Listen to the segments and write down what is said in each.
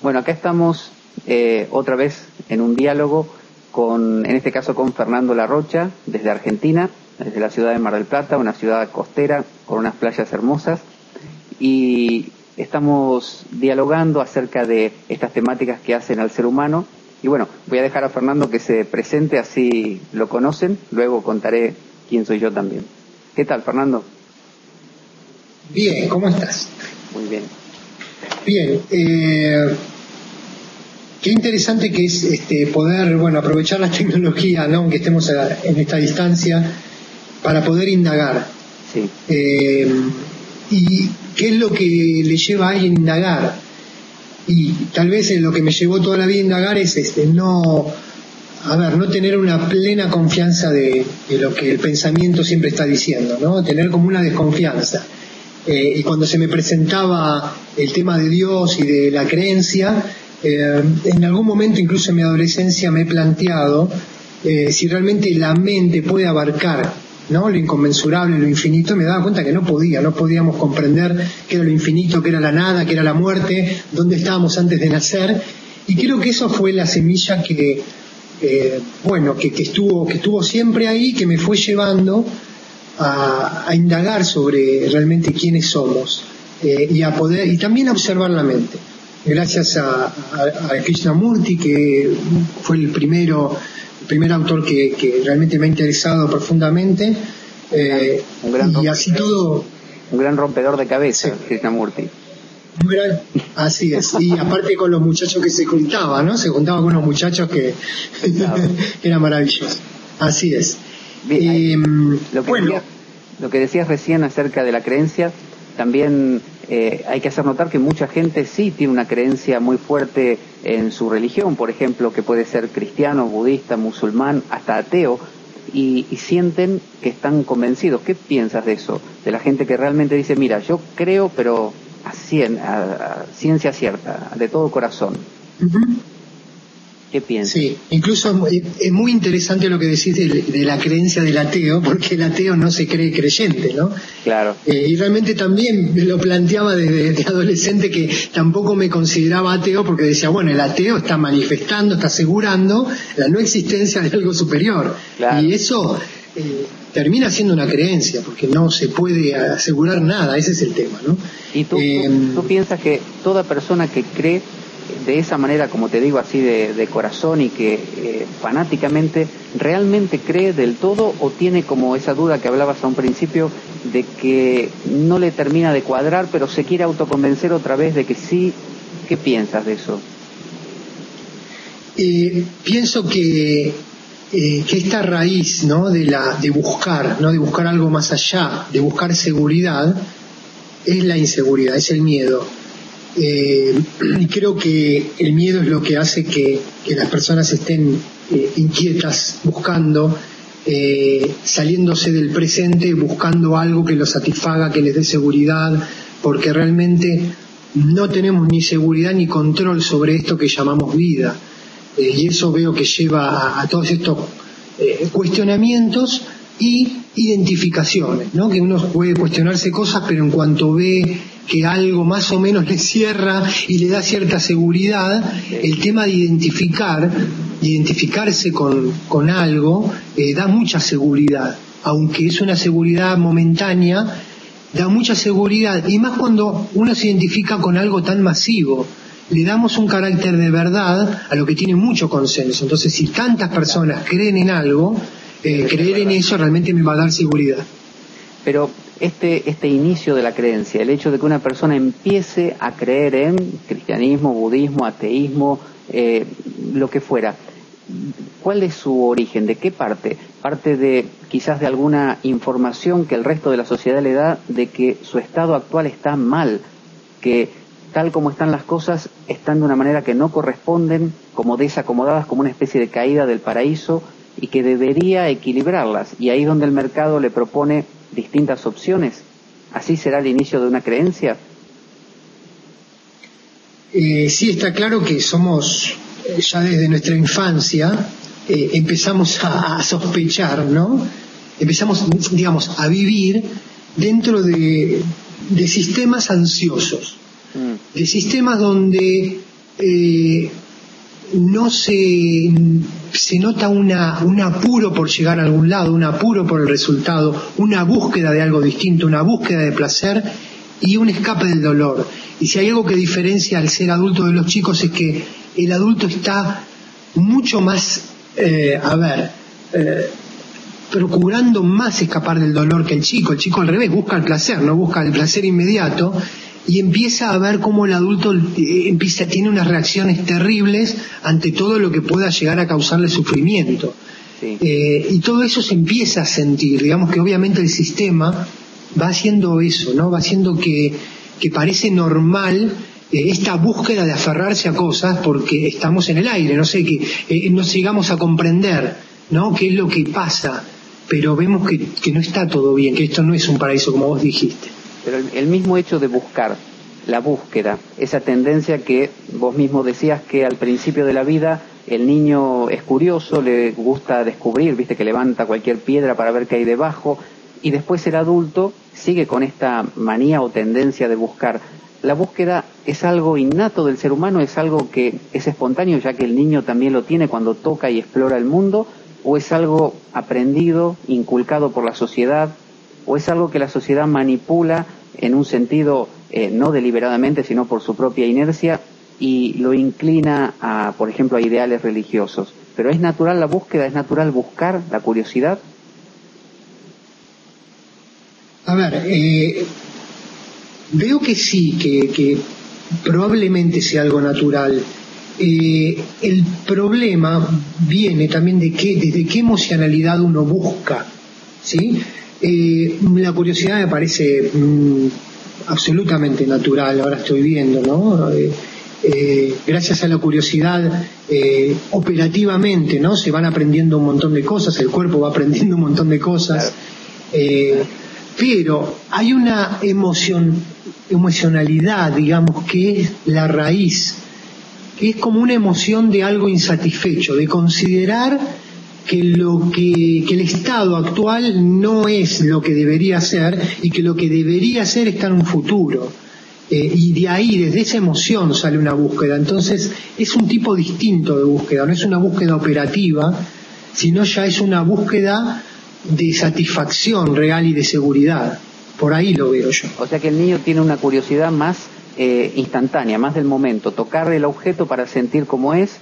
Bueno, acá estamos otra vez en un diálogo en este caso con Fernando Larrocha, desde Argentina, desde la ciudad de Mar del Plata, una ciudad costera con unas playas hermosas, y estamos dialogando acerca de estas temáticas que hacen al ser humano. Y bueno, voy a dejar a Fernando que se presente, así lo conocen, luego contaré quién soy yo también. ¿Qué tal, Fernando? Bien, ¿cómo estás? Muy bien. Bien, qué interesante que es poder, aprovechar la tecnología, ¿no? Aunque estemos en esta distancia, para poder indagar. Sí. ¿Y qué es lo que le lleva a alguien a indagar? Y tal vez lo que me llevó toda la vida a indagar es no tener una plena confianza de lo que el pensamiento siempre está diciendo, ¿no? Tener como una desconfianza. Y cuando se me presentaba el tema de Dios y de la creencia, en algún momento, incluso en mi adolescencia, me he planteado si realmente la mente puede abarcar, ¿no?, lo inconmensurable, lo infinito. Me daba cuenta que no podíamos comprender qué era lo infinito, qué era la nada, qué era la muerte, dónde estábamos antes de nacer. Y creo que eso fue la semilla que estuvo siempre ahí, que me fue llevando a indagar sobre realmente quiénes somos, y también a observar la mente. Gracias a Krishnamurti, que fue el primer autor que realmente me ha interesado profundamente, un gran rompedor de cabeza, sí. Krishnamurti. Así es, y aparte con los muchachos que se juntaba, ¿no? Se juntaba con unos muchachos que era maravilloso. Así es. Bien, lo que decías recién acerca de la creencia, también hay que hacer notar que mucha gente sí tiene una creencia muy fuerte en su religión, por ejemplo, que puede ser cristiano, budista, musulmán, hasta ateo, y sienten que están convencidos. ¿Qué piensas de eso? De la gente que realmente dice, mira, yo creo, pero a ciencia cierta, de todo corazón. Uh-huh. ¿Qué piensas? Sí, incluso es muy interesante lo que decís de la creencia del ateo, porque el ateo no se cree creyente, ¿no? Claro. Y realmente también me lo planteaba desde adolescente, que tampoco me consideraba ateo, porque decía, bueno, el ateo está manifestando, está asegurando la no existencia de algo superior. Claro. Y eso termina siendo una creencia, porque no se puede asegurar nada, ese es el tema, ¿no? ¿Y tú piensas que toda persona que cree de esa manera, como te digo, así de corazón, y que fanáticamente realmente cree del todo, o tiene como esa duda que hablabas a un principio de que no le termina de cuadrar, pero se quiere autoconvencer otra vez de que sí? ¿Qué piensas de eso? Pienso que esta raíz, ¿no?, de buscar algo más allá, de buscar seguridad, es la inseguridad, es el miedo. Y creo que el miedo es lo que hace que las personas estén inquietas, buscando, saliéndose del presente, buscando algo que los satisfaga, que les dé seguridad, porque realmente no tenemos ni seguridad ni control sobre esto que llamamos vida. Y eso veo que lleva a todos estos cuestionamientos y identificaciones, ¿no? Que uno puede cuestionarse cosas, pero en cuanto ve que algo más o menos le cierra y le da cierta seguridad, el tema de identificarse con algo, da mucha seguridad, aunque es una seguridad momentánea, da mucha seguridad, y más cuando uno se identifica con algo tan masivo. Le damos un carácter de verdad a lo que tiene mucho consenso. Entonces, si tantas personas creen en algo, creer en eso realmente me va a dar seguridad. Pero este inicio de la creencia, el hecho de que una persona empiece a creer en cristianismo, budismo, ateísmo, lo que fuera, ¿cuál es su origen? ¿De qué parte? ¿Parte de quizás de alguna información que el resto de la sociedad le da de que su estado actual está mal, que tal como están las cosas están de una manera que no corresponden, como desacomodadas, como una especie de caída del paraíso, y que debería equilibrarlas? Y ahí es donde el mercado le propone distintas opciones. ¿Así será el inicio de una creencia? Sí, está claro que somos, ya desde nuestra infancia, empezamos a sospechar, ¿no? Empezamos, digamos, a vivir dentro de sistemas ansiosos, de sistemas donde no se nota un apuro por llegar a algún lado, un apuro por el resultado, una búsqueda de algo distinto, una búsqueda de placer y un escape del dolor. Y si hay algo que diferencia al ser adulto de los chicos es que el adulto está mucho más, procurando más escapar del dolor que el chico. El chico al revés, busca el placer, no busca el placer inmediato, y empieza a ver cómo el adulto tiene unas reacciones terribles ante todo lo que pueda llegar a causarle sufrimiento. Sí. Y todo eso se empieza a sentir, digamos que obviamente el sistema va haciendo eso, ¿no? Va haciendo que parece normal esta búsqueda de aferrarse a cosas porque estamos en el aire, no sé, que no llegamos a comprender, ¿no?, qué es lo que pasa, pero vemos que no está todo bien, que esto no es un paraíso como vos dijiste. Pero el mismo hecho de buscar, la búsqueda, esa tendencia que vos mismo decías que al principio de la vida el niño es curioso, le gusta descubrir, viste, que levanta cualquier piedra para ver qué hay debajo, y después el adulto sigue con esta manía o tendencia de buscar. La búsqueda es algo innato del ser humano, es algo que es espontáneo, ya que el niño también lo tiene cuando toca y explora el mundo, o es algo aprendido, inculcado por la sociedad, o es algo que la sociedad manipula en un sentido no deliberadamente, sino por su propia inercia, y lo inclina a, por ejemplo, a ideales religiosos. Pero ¿es natural la búsqueda? ¿Es natural buscar, la curiosidad? A ver, veo que sí, que probablemente sea algo natural. El problema viene también desde qué emocionalidad uno busca, ¿sí? La curiosidad me parece absolutamente natural, ahora estoy viendo, ¿no? Gracias a la curiosidad, operativamente, ¿no?, se van aprendiendo un montón de cosas, el cuerpo va aprendiendo un montón de cosas, pero hay una emocionalidad, digamos, que es la raíz, que es como una emoción de algo insatisfecho, de considerar que el estado actual no es lo que debería ser y que lo que debería ser está en un futuro. Y de ahí, desde esa emoción sale una búsqueda. Entonces es un tipo distinto de búsqueda, no es una búsqueda operativa, sino ya es una búsqueda de satisfacción real y de seguridad. Por ahí lo veo yo. O sea que el niño tiene una curiosidad más instantánea, más del momento, tocar el objeto para sentir cómo es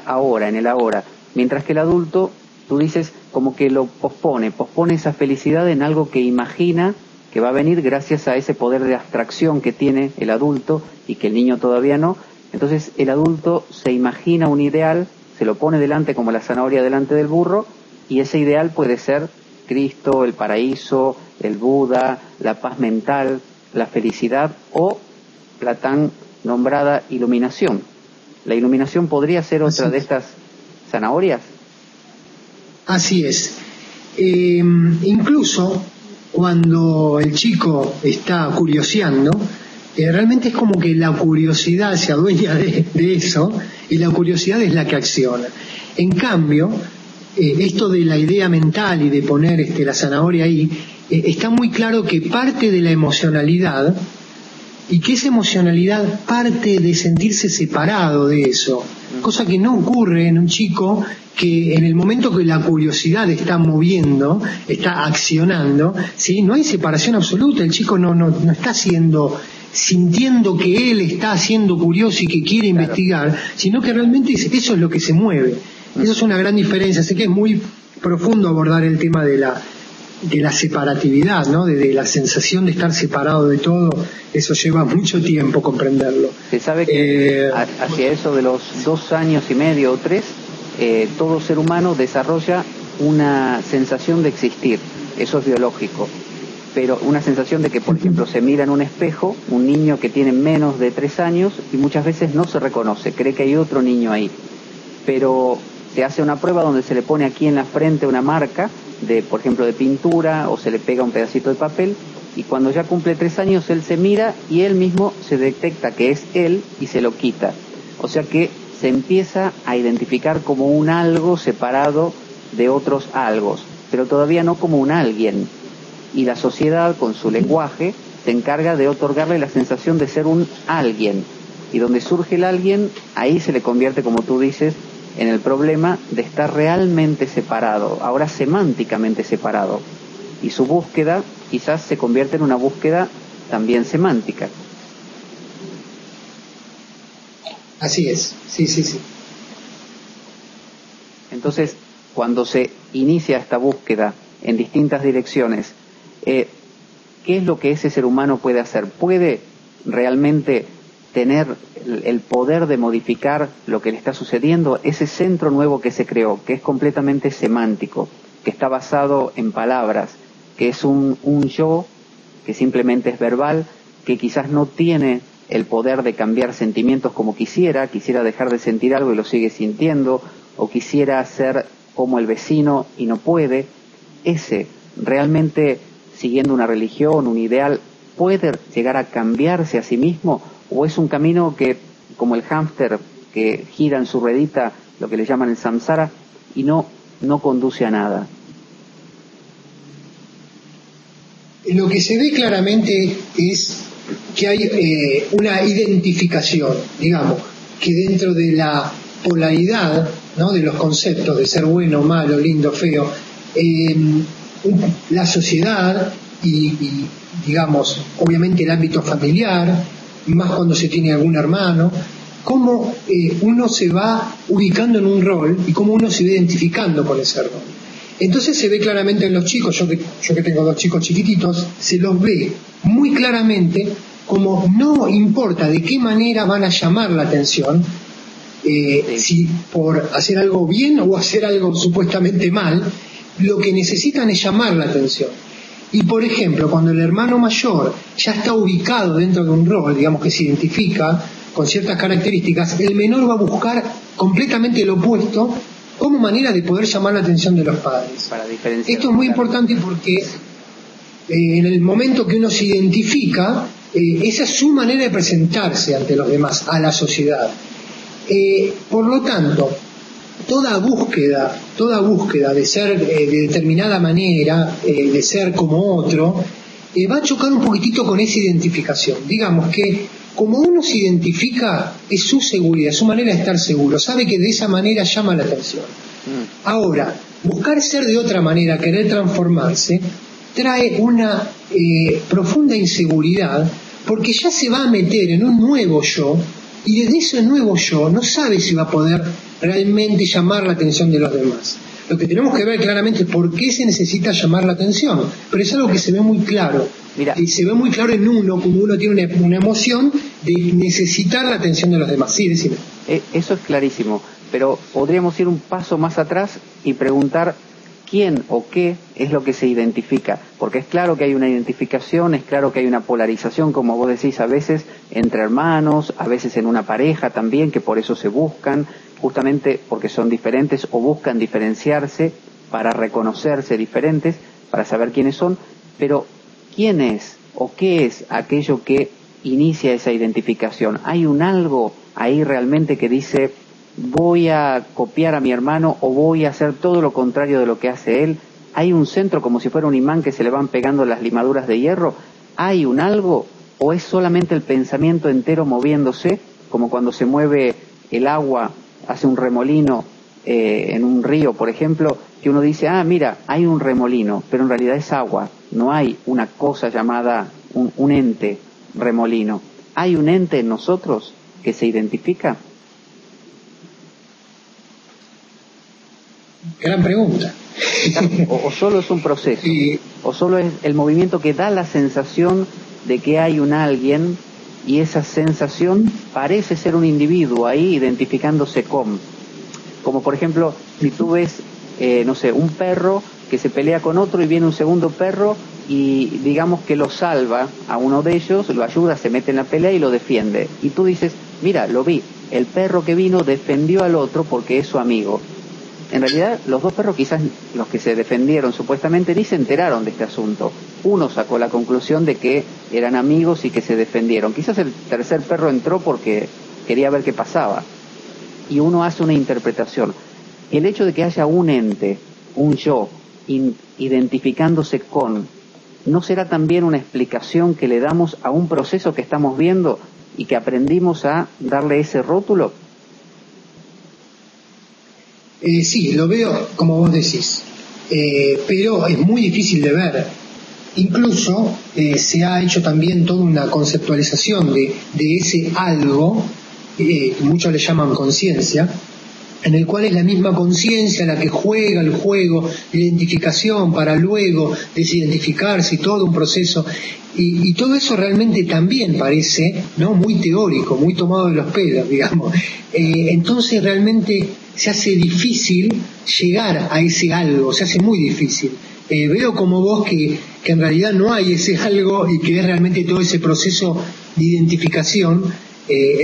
ahora, en el ahora. Mientras que el adulto, tú dices, como que lo pospone esa felicidad en algo que imagina que va a venir gracias a ese poder de abstracción que tiene el adulto y que el niño todavía no. Entonces el adulto se imagina un ideal, se lo pone delante como la zanahoria delante del burro, y ese ideal puede ser Cristo, el paraíso, el Buda, la paz mental, la felicidad o la tan nombrada iluminación. ¿La iluminación podría ser otra de estas zanahorias? Así es. Incluso cuando el chico está curioseando, realmente es como que la curiosidad se adueña de eso, y la curiosidad es la que acciona. En cambio, esto de la idea mental y de poner la zanahoria ahí, está muy claro que parte de la emocionalidad, y que esa emocionalidad parte de sentirse separado de eso, cosa que no ocurre en un chico que en el momento que la curiosidad está moviendo, está accionando, ¿sí?, no hay separación absoluta. El chico no está sintiendo que él está siendo curioso y que quiere investigar, sino que realmente eso es lo que se mueve. Eso es una gran diferencia. Sé que es muy profundo abordar el tema de la separatividad, ¿no?, de la sensación de estar separado de todo. Eso lleva mucho tiempo comprenderlo. Se sabe que hacia eso de los 2 años y medio o 3, todo ser humano desarrolla una sensación de existir. Eso es biológico. Pero una sensación de que, por ejemplo, se mira en un espejo, un niño que tiene menos de 3 años, y muchas veces no se reconoce, cree que hay otro niño ahí. Pero se hace una prueba donde se le pone aquí en la frente una marca, por ejemplo, de pintura, o se le pega un pedacito de papel, y cuando ya cumple 3 años él se mira y él mismo se detecta que es él y se lo quita. O sea que se empieza a identificar como un algo separado de otros algos, pero todavía no como un alguien. Y la sociedad, con su lenguaje, se encarga de otorgarle la sensación de ser un alguien. Y donde surge el alguien, ahí se le convierte, como tú dices, en el problema de estar realmente separado, ahora semánticamente separado. Y su búsqueda quizás se convierte en una búsqueda también semántica. Así es, sí, sí, sí. Entonces, cuando se inicia esta búsqueda en distintas direcciones, ¿qué es lo que ese ser humano puede hacer? ¿Puede realmente tener el poder de modificar lo que le está sucediendo? Ese centro nuevo que se creó, que es completamente semántico, que está basado en palabras, que es un yo que simplemente es verbal, que quizás no tiene el poder de cambiar sentimientos como quisiera dejar de sentir algo y lo sigue sintiendo, o quisiera ser como el vecino y no puede. Ese, realmente siguiendo una religión, un ideal, ¿puede llegar a cambiarse a sí mismo? ¿O es un camino que, como el hámster que gira en su ruedita, lo que le llaman el samsara, y no conduce a nada? Lo que se ve claramente es que hay una identificación, digamos, que dentro de la polaridad, ¿no?, de los conceptos de ser bueno, malo, lindo, feo, la sociedad y, digamos, obviamente el ámbito familiar, más cuando se tiene algún hermano, cómo uno se va ubicando en un rol y cómo uno se va identificando con ese rol. Entonces se ve claramente en los chicos, yo que tengo 2 chicos chiquititos, se los ve muy claramente como no importa de qué manera van a llamar la atención, si por hacer algo bien o hacer algo supuestamente mal, lo que necesitan es llamar la atención. Y por ejemplo, cuando el hermano mayor ya está ubicado dentro de un rol, digamos que se identifica con ciertas características, el menor va a buscar completamente lo opuesto como manera de poder llamar la atención de los padres. Para diferenciar. Esto es muy importante porque en el momento que uno se identifica, esa es su manera de presentarse ante los demás, a la sociedad. Por lo tanto, toda búsqueda de ser de determinada manera, de ser como otro, va a chocar un poquitito con esa identificación. Digamos que como uno se identifica, es su seguridad, su manera de estar seguro, sabe que de esa manera llama la atención. Ahora, buscar ser de otra manera, querer transformarse, trae una profunda inseguridad, porque ya se va a meter en un nuevo yo, y desde ese nuevo yo no sabe si va a poder realmente llamar la atención de los demás. Lo que tenemos que ver claramente es por qué se necesita llamar la atención, pero es algo que se ve muy claro. Mira. Y se ve muy claro en uno, como uno tiene una emoción de necesitar la atención de los demás. Sí, decime. Eso es clarísimo, pero podríamos ir un paso más atrás y preguntar quién o qué es lo que se identifica, porque es claro que hay una identificación, es claro que hay una polarización, como vos decís, a veces entre hermanos, a veces en una pareja también, que por eso se buscan, justamente porque son diferentes o buscan diferenciarse para reconocerse diferentes, para saber quiénes son, pero ¿quién es o qué es aquello que inicia esa identificación? ¿Hay un algo ahí realmente que dice voy a copiar a mi hermano o voy a hacer todo lo contrario de lo que hace él? ¿Hay un centro como si fuera un imán que se le van pegando las limaduras de hierro? ¿Hay un algo o es solamente el pensamiento entero moviéndose, como cuando se mueve el agua, hace un remolino en un río, por ejemplo, que uno dice, mira, hay un remolino, pero en realidad es agua, no hay una cosa llamada un ente remolino. ¿Hay un ente en nosotros que se identifica? Gran pregunta. O solo es un proceso, Sí. o solo es el movimiento que da la sensación de que hay un alguien y esa sensación parece ser un individuo ahí identificándose con. Como por ejemplo, si tú ves, no sé, un perro que se pelea con otro y viene un segundo perro y digamos que lo salva a uno de ellos, lo ayuda, se mete en la pelea y lo defiende. Y tú dices, mira, lo vi, el perro que vino defendió al otro porque es su amigo. En realidad, los dos perros, quizás los que se defendieron supuestamente, ni se enteraron de este asunto. Uno sacó la conclusión de que eran amigos y que se defendieron. Quizás el tercer perro entró porque quería ver qué pasaba. Y uno hace una interpretación. El hecho de que haya un ente, un yo, identificándose con, ¿no será también una explicación que le damos a un proceso que estamos viendo y que aprendimos a darle ese rótulo? Sí, lo veo como vos decís, pero es muy difícil de ver. Incluso se ha hecho también toda una conceptualización de ese algo, muchos le llaman conciencia, en el cual es la misma conciencia la que juega el juego de identificación para luego desidentificarse y todo un proceso. Y todo eso realmente también parece, ¿no?, muy teórico, muy tomado de los pelos, digamos. Entonces realmente se hace difícil llegar a ese algo, se hace muy difícil. Veo como vos que en realidad no hay ese algo y que es realmente todo ese proceso de identificación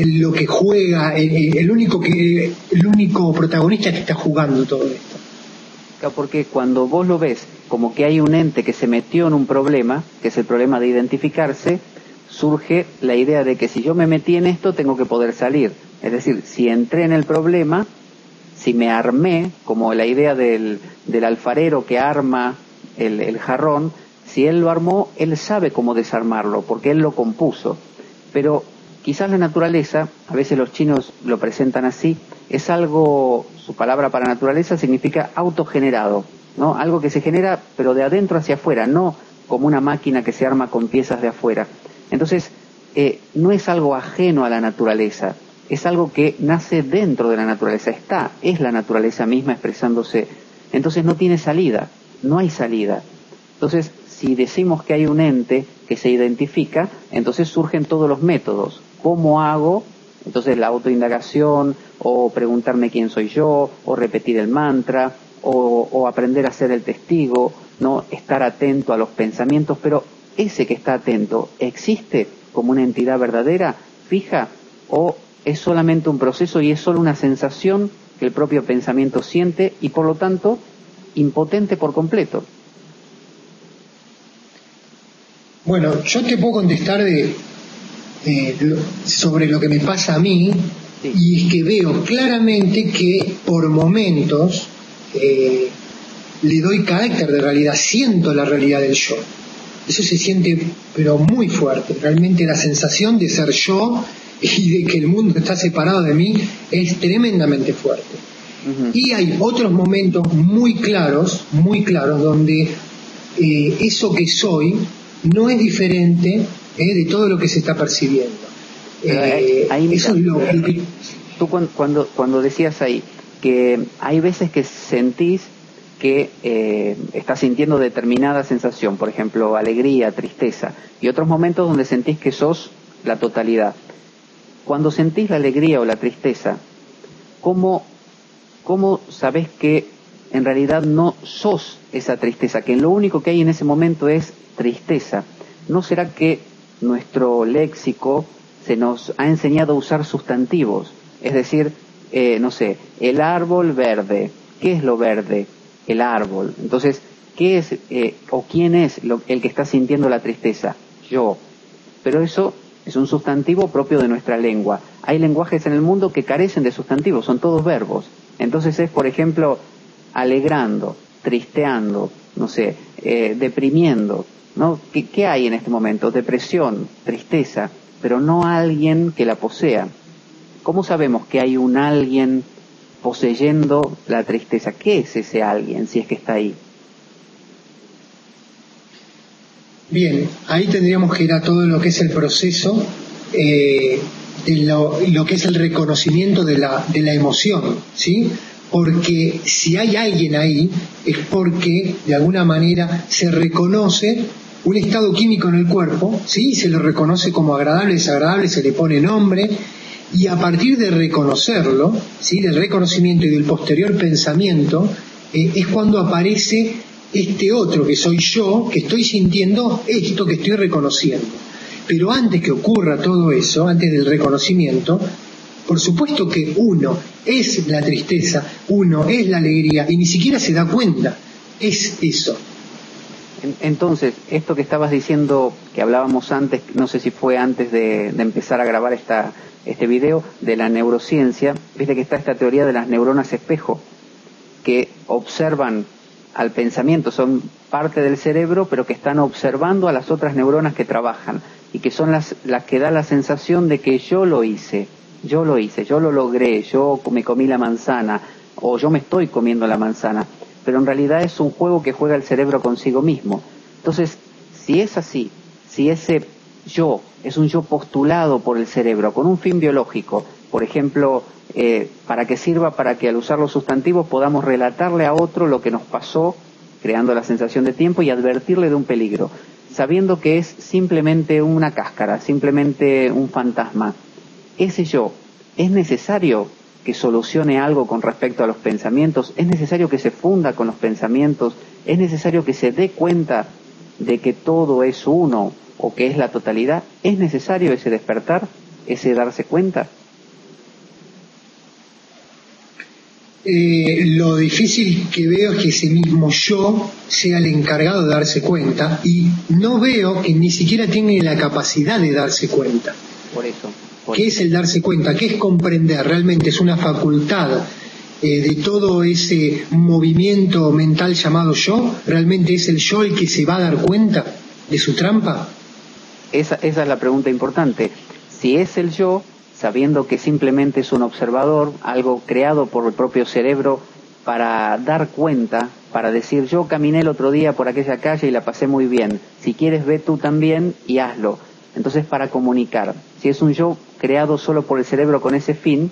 lo que juega, el único protagonista que está jugando todo esto. Porque cuando vos lo ves como que hay un ente que se metió en un problema, que es el problema de identificarse, surge la idea de que si yo me metí en esto tengo que poder salir. Es decir, si entré en el problema, si me armé, como la idea del alfarero que arma el jarrón, si él lo armó, él sabe cómo desarmarlo, porque él lo compuso. Pero quizás la naturaleza, a veces los chinos lo presentan así, es algo, su palabra para naturaleza significa autogenerado, ¿no? Algo que se genera pero de adentro hacia afuera, no como una máquina que se arma con piezas de afuera. Entonces, no es algo ajeno a la naturaleza, es algo que nace dentro de la naturaleza, es la naturaleza misma expresándose. Entonces no tiene salida, no hay salida. Entonces, si decimos que hay un ente que se identifica, entonces surgen todos los métodos. ¿Cómo hago? Entonces la autoindagación, o preguntarme quién soy yo, o repetir el mantra, o aprender a ser el testigo, no estar atento a los pensamientos, pero ese que está atento, ¿existe como una entidad verdadera, fija, o es solamente un proceso y es solo una sensación que el propio pensamiento siente y por lo tanto impotente por completo? Bueno, yo te puedo contestar sobre lo que me pasa a mí, sí. Y es que veo claramente que por momentos le doy carácter de realidad, siento la realidad del yo. Eso se siente pero muy fuerte, realmente la sensación de ser yo y de que el mundo está separado de mí es tremendamente fuerte. Uh-huh. Y hay otros momentos muy claros donde eso que soy no es diferente de todo lo que se está percibiendo. Ahí eso es lo que... Tú cuando decías ahí que hay veces que sentís que estás sintiendo determinada sensación, por ejemplo, alegría, tristeza, y otros momentos donde sentís que sos la totalidad. Cuando sentís la alegría o la tristeza, ¿cómo sabés que en realidad no sos esa tristeza, que lo único que hay en ese momento es tristeza? ¿No será que nuestro léxico se nos ha enseñado a usar sustantivos? Es decir, no sé, el árbol verde. ¿Qué es lo verde? El árbol. Entonces, ¿qué es o quién es el que está sintiendo la tristeza? Yo. Pero eso es un sustantivo propio de nuestra lengua. Hay lenguajes en el mundo que carecen de sustantivos, son todos verbos. Entonces es, por ejemplo, alegrando, tristeando, no sé, deprimiendo, ¿no? ¿Qué hay en este momento? Depresión, tristeza, pero no alguien que la posea. ¿Cómo sabemos que hay un alguien poseyendo la tristeza? ¿Qué es ese alguien, si es que está ahí? Bien, ahí tendríamos que ir a todo lo que es el proceso, de lo que es el reconocimiento de la emoción, ¿sí? Porque si hay alguien ahí, es porque de alguna manera se reconoce un estado químico en el cuerpo, ¿sí? Se lo reconoce como agradable, desagradable, se le pone nombre, y a partir de reconocerlo, ¿sí?, del reconocimiento y del posterior pensamiento, es cuando aparece este otro que soy yo, que estoy sintiendo esto que estoy reconociendo. Pero antes que ocurra todo eso, antes del reconocimiento, por supuesto que uno es la tristeza, uno es la alegría, y ni siquiera se da cuenta, es eso. Entonces, esto que estabas diciendo, que hablábamos antes, no sé si fue antes de empezar a grabar este video, de la neurociencia, viste que está esta teoría de las neuronas espejo, que observan al pensamiento, son parte del cerebro, pero que están observando a las otras neuronas que trabajan. y que son las que da la sensación de que yo lo hice, yo lo logré, yo me comí la manzana, o yo me estoy comiendo la manzana, pero en realidad es un juego que juega el cerebro consigo mismo. Entonces, si es así, si ese yo es un yo postulado por el cerebro con un fin biológico, por ejemplo, para que sirva para que al usar los sustantivos podamos relatarle a otro lo que nos pasó, creando la sensación de tiempo y advertirle de un peligro, sabiendo que es simplemente una cáscara, simplemente un fantasma. Ese yo, ¿es necesario que solucione algo con respecto a los pensamientos? ¿Es necesario que se funda con los pensamientos? ¿Es necesario que se dé cuenta de que todo es uno o que es la totalidad? ¿Es necesario ese despertar, ese darse cuenta? Lo difícil que veo es que ese mismo yo sea el encargado de darse cuenta, y no veo que ni siquiera tiene la capacidad de darse cuenta. Por eso. ¿Qué es el darse cuenta? ¿Qué es comprender? Realmente es una facultad de todo ese movimiento mental llamado yo. ¿Realmente es el yo el que se va a dar cuenta de su trampa? Esa es la pregunta importante. Si es el yo, sabiendo que simplemente es un observador, algo creado por el propio cerebro para dar cuenta, para decir yo caminé el otro día por aquella calle y la pasé muy bien, si quieres ve tú también y hazlo. Entonces, para comunicar, si es un yo creado solo por el cerebro con ese fin,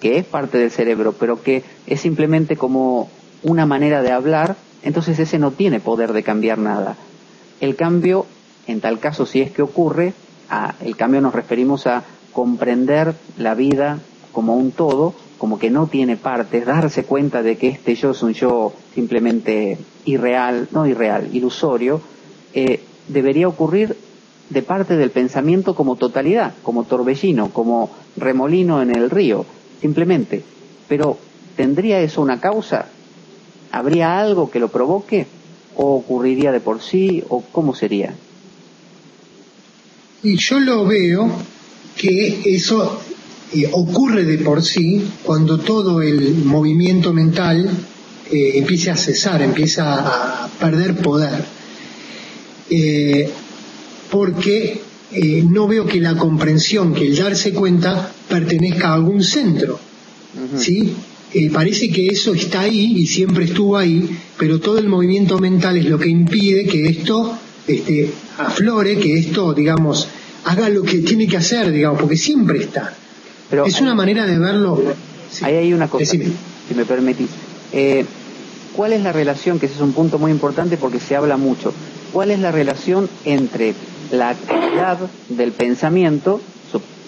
que es parte del cerebro, pero que es simplemente como una manera de hablar, entonces ese no tiene poder de cambiar nada. El cambio, en tal caso, si es que ocurre, el cambio nos referimos a comprender la vida como un todo, como que no tiene partes, darse cuenta de que este yo es un yo simplemente ilusorio, debería ocurrir de parte del pensamiento como totalidad, como torbellino, como remolino en el río, simplemente. Pero, ¿tendría eso una causa? ¿Habría algo que lo provoque? ¿O ocurriría de por sí? ¿O cómo sería? Y yo lo veo que eso ocurre de por sí cuando todo el movimiento mental empieza a cesar, empieza a perder poder. Porque no veo que la comprensión, que el darse cuenta, pertenezca a algún centro. Uh-huh. ¿Sí? Parece que eso está ahí y siempre estuvo ahí, pero todo el movimiento mental es lo que impide que esto aflore, que esto, digamos, haga lo que tiene que hacer, digamos, porque siempre está. Pero es una manera de verlo. Sí. Ahí hay una cosa, Decime. Si me permitís. ¿Cuál es la relación, que ese es un punto muy importante porque se habla mucho, cuál es la relación entre la actividad del pensamiento?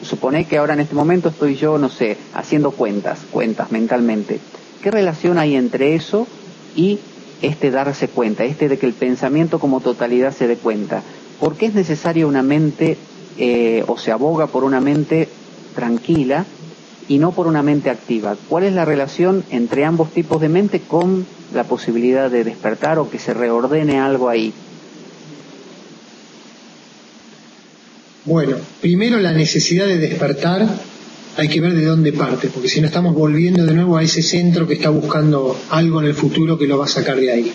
Supone que ahora en este momento estoy yo, no sé, haciendo cuentas mentalmente. ¿Qué relación hay entre eso y este darse cuenta, de que el pensamiento como totalidad se dé cuenta? ¿Por qué es necesaria una mente, o se aboga por una mente tranquila y no por una mente activa? ¿Cuál es la relación entre ambos tipos de mente con la posibilidad de despertar o que se reordene algo ahí? Bueno, primero la necesidad de despertar hay que ver de dónde parte, porque si no estamos volviendo de nuevo a ese centro que está buscando algo en el futuro que lo va a sacar de ahí.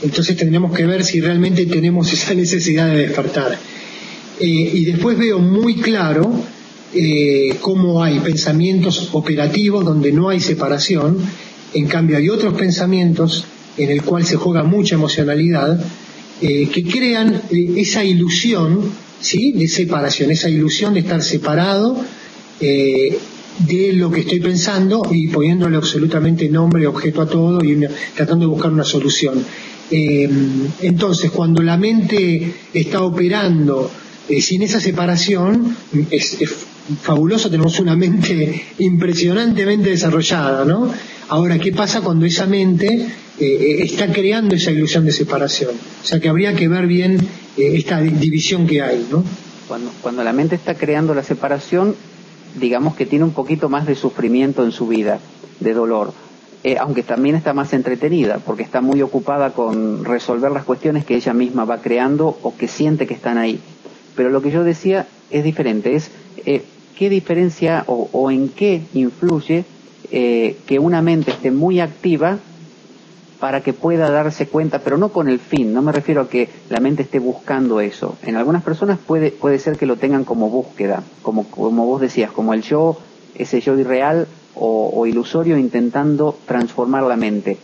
Entonces tendremos que ver si realmente tenemos esa necesidad de despertar. Y después veo muy claro cómo hay pensamientos operativos donde no hay separación, en cambio hay otros pensamientos en el cual se juega mucha emocionalidad, que crean esa ilusión, ¿sí?, de separación, esa ilusión de estar separado de lo que estoy pensando y poniéndole absolutamente nombre y objeto a todo y tratando de buscar una solución. Entonces, cuando la mente está operando sin esa separación, es fabuloso, tenemos una mente impresionantemente desarrollada, ¿no? Ahora, ¿qué pasa cuando esa mente está creando esa ilusión de separación? O sea, que habría que ver bien esta división que hay, ¿no? Cuando la mente está creando la separación, digamos que tiene un poquito más de sufrimiento en su vida, de dolor, aunque también está más entretenida, porque está muy ocupada con resolver las cuestiones que ella misma va creando o que siente que están ahí. Pero lo que yo decía es diferente, es qué diferencia o en qué influye que una mente esté muy activa para que pueda darse cuenta, pero no con el fin, no me refiero a que la mente esté buscando eso. En algunas personas puede ser que lo tengan como búsqueda, como vos decías, como el yo, ese yo irreal o ilusorio intentando transformar la mente.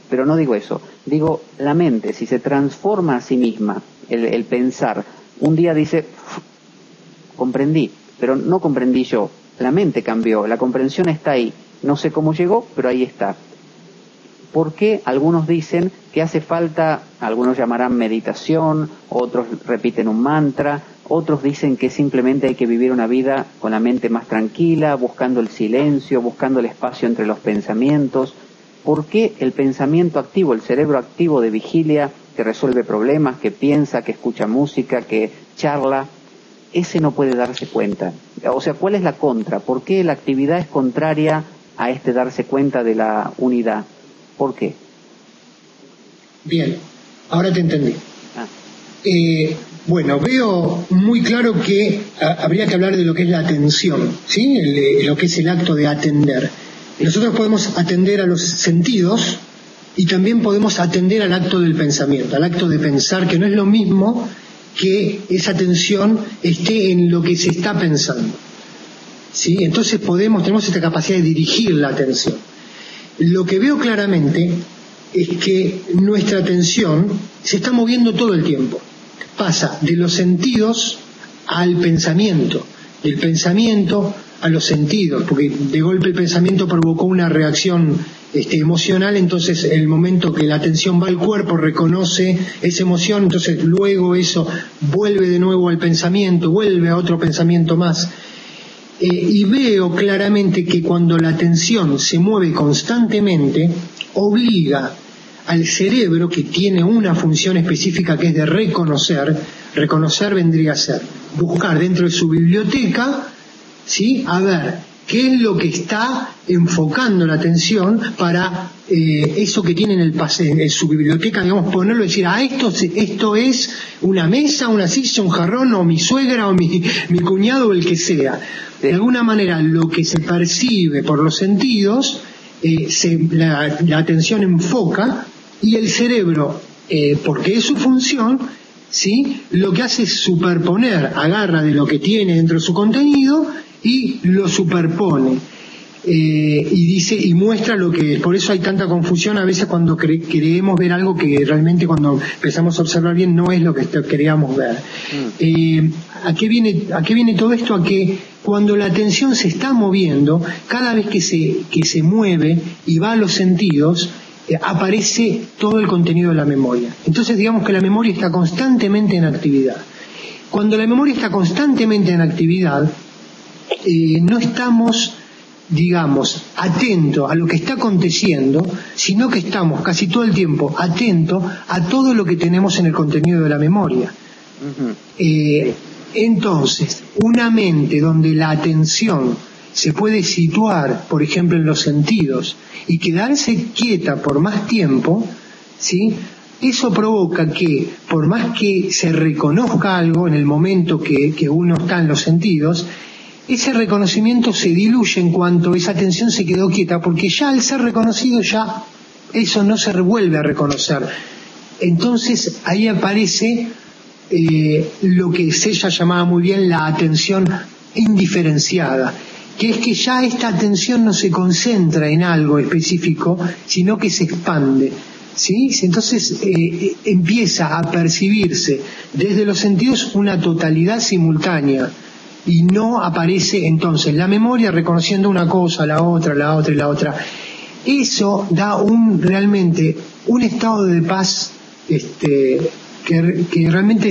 Pero no digo eso, digo la mente, si se transforma a sí misma, el pensar, un día dice, comprendí, pero no comprendí yo, la mente cambió, la comprensión está ahí, no sé cómo llegó, pero ahí está. ¿Por qué algunos dicen que hace falta, algunos llamarán meditación, otros repiten un mantra, otros dicen que simplemente hay que vivir una vida con la mente más tranquila, buscando el silencio, buscando el espacio entre los pensamientos? ¿Por qué el pensamiento activo, el cerebro activo de vigilia, que resuelve problemas, que piensa, que escucha música, que charla, ese no puede darse cuenta? O sea, ¿cuál es la contra? ¿Por qué la actividad es contraria a este darse cuenta de la unidad? ¿Por qué? Bien, ahora te entendí. Bueno, veo muy claro que habría que hablar de lo que es la atención, ¿sí? Lo que es el acto de atender. Nosotros podemos atender a los sentidos y también podemos atender al acto del pensamiento, al acto de pensar, que no es lo mismo que esa atención esté en lo que se está pensando, ¿sí? Entonces tenemos esta capacidad de dirigir la atención. Lo que veo claramente es que nuestra atención se está moviendo todo el tiempo. Pasa de los sentidos al pensamiento, del pensamiento a los sentidos, porque de golpe el pensamiento provocó una reacción emocional, entonces el momento que la atención va al cuerpo reconoce esa emoción, entonces luego eso vuelve de nuevo al pensamiento, vuelve a otro pensamiento más. Y veo claramente que cuando la atención se mueve constantemente, obliga al cerebro, que tiene una función específica que es de reconocer vendría a ser buscar dentro de su biblioteca, ¿sí?, a ver qué es lo que está enfocando la atención para eso que tiene en su biblioteca, digamos, ponerlo y decir, esto es una mesa, una silla, un jarrón, o mi suegra, o mi cuñado, o el que sea. De alguna manera, lo que se percibe por los sentidos, la atención enfoca, y el cerebro, porque es su función, ¿sí?, lo que hace es superponer, agarra de lo que tiene dentro de su contenido y lo superpone, y dice y muestra lo que es. Por eso hay tanta confusión a veces cuando creemos ver algo que realmente, cuando empezamos a observar bien, no es lo que queríamos ver. ¿A qué viene todo esto? A que cuando la atención se está moviendo, cada vez que se mueve y va a los sentidos, aparece todo el contenido de la memoria. Entonces digamos que la memoria está constantemente en actividad. Cuando la memoria está constantemente en actividad, no estamos, digamos, atentos a lo que está aconteciendo, sino que estamos casi todo el tiempo atentos a todo lo que tenemos en el contenido de la memoria. Entonces, una mente donde la atención se puede situar, por ejemplo, en los sentidos y quedarse quieta por más tiempo, ¿sí?, eso provoca que, por más que se reconozca algo en el momento que uno está en los sentidos, ese reconocimiento se diluye en cuanto esa atención se quedó quieta, porque ya al ser reconocido, ya eso no se vuelve a reconocer. Entonces ahí aparece lo que Sella llamaba muy bien la atención indiferenciada, que es que ya esta atención no se concentra en algo específico, sino que se expande, ¿sí? Entonces empieza a percibirse desde los sentidos una totalidad simultánea, y no aparece entonces la memoria reconociendo una cosa, la otra, la otra y la otra. Eso da realmente un estado de paz que realmente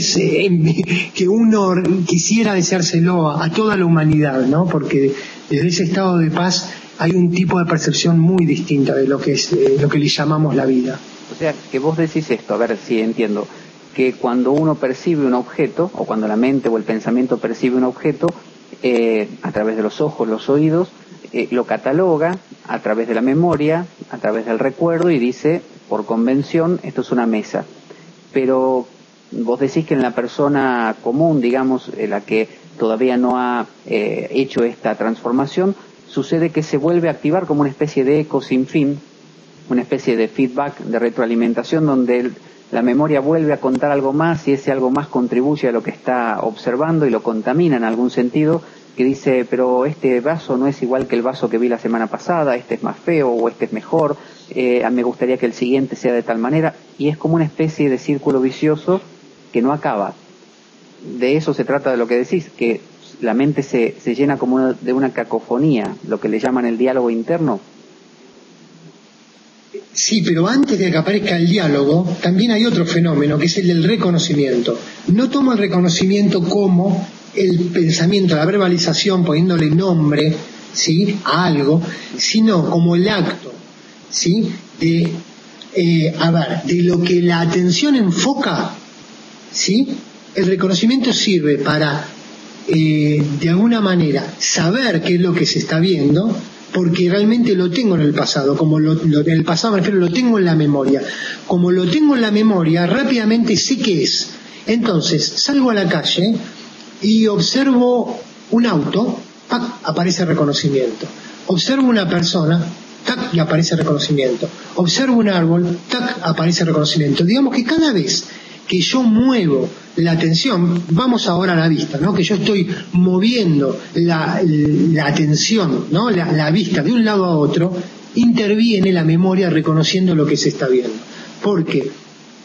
que uno quisiera deseárselo a toda la humanidad, ¿no? Porque desde ese estado de paz hay un tipo de percepción muy distinta de lo que es lo que le llamamos la vida. O sea, que vos decís esto, a ver si entiendo, que cuando uno percibe un objeto, o cuando la mente o el pensamiento percibe un objeto, a través de los ojos, los oídos, lo cataloga a través de la memoria, a través del recuerdo, y dice, por convención, esto es una mesa. Pero vos decís que en la persona común, digamos, la que todavía no ha hecho esta transformación, sucede que se vuelve a activar como una especie de eco sin fin, una especie de feedback, de retroalimentación, donde la memoria vuelve a contar algo más y ese algo más contribuye a lo que está observando y lo contamina en algún sentido, que dice, pero este vaso no es igual que el vaso que vi la semana pasada, este es más feo o este es mejor, me gustaría que el siguiente sea de tal manera, y es como una especie de círculo vicioso que no acaba. De eso se trata de lo que decís, que la mente se llena como de una cacofonía, lo que le llaman el diálogo interno. Sí, pero antes de que aparezca el diálogo, también hay otro fenómeno, que es el del reconocimiento. No tomo el reconocimiento como el pensamiento, la verbalización, poniéndole nombre, ¿sí?, a algo, sino como el acto, ¿sí?, de lo que la atención enfoca, ¿sí? El reconocimiento sirve para, de alguna manera, saber qué es lo que se está viendo, porque realmente lo tengo en el pasado, en el pasado me refiero, lo tengo en la memoria. Como lo tengo en la memoria, rápidamente sé qué es. Entonces, salgo a la calle y observo un auto, ¡pac!, aparece reconocimiento. Observo una persona, ¡tac!, y aparece reconocimiento. Observo un árbol, ¡tac!, aparece reconocimiento. Digamos que cada vez que yo muevo la atención, vamos ahora a la vista, ¿no?, que yo estoy moviendo la atención, ¿no?, la vista de un lado a otro, interviene la memoria reconociendo lo que se está viendo. Porque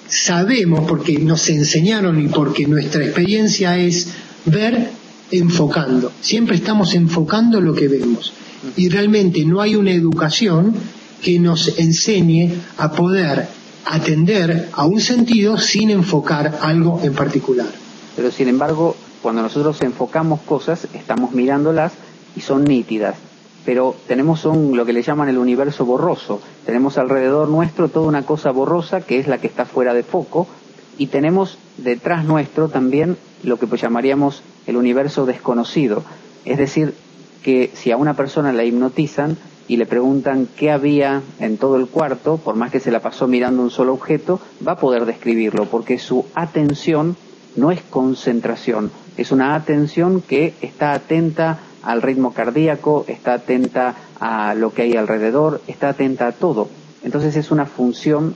sabemos, porque nos enseñaron y porque nuestra experiencia es ver enfocando. Siempre estamos enfocando lo que vemos. Y realmente no hay una educación que nos enseñe a poder atender a un sentido sin enfocar algo en particular. Pero sin embargo, cuando nosotros enfocamos cosas, estamos mirándolas y son nítidas. Pero tenemos lo que le llaman el universo borroso. Tenemos alrededor nuestro toda una cosa borrosa que es la que está fuera de foco, y tenemos detrás nuestro también lo que llamaríamos el universo desconocido. Es decir, que si a una persona la hipnotizan y le preguntan qué había en todo el cuarto, por más que se la pasó mirando un solo objeto, va a poder describirlo, porque su atención no es concentración, es una atención que está atenta al ritmo cardíaco, está atenta a lo que hay alrededor, está atenta a todo. Entonces es una función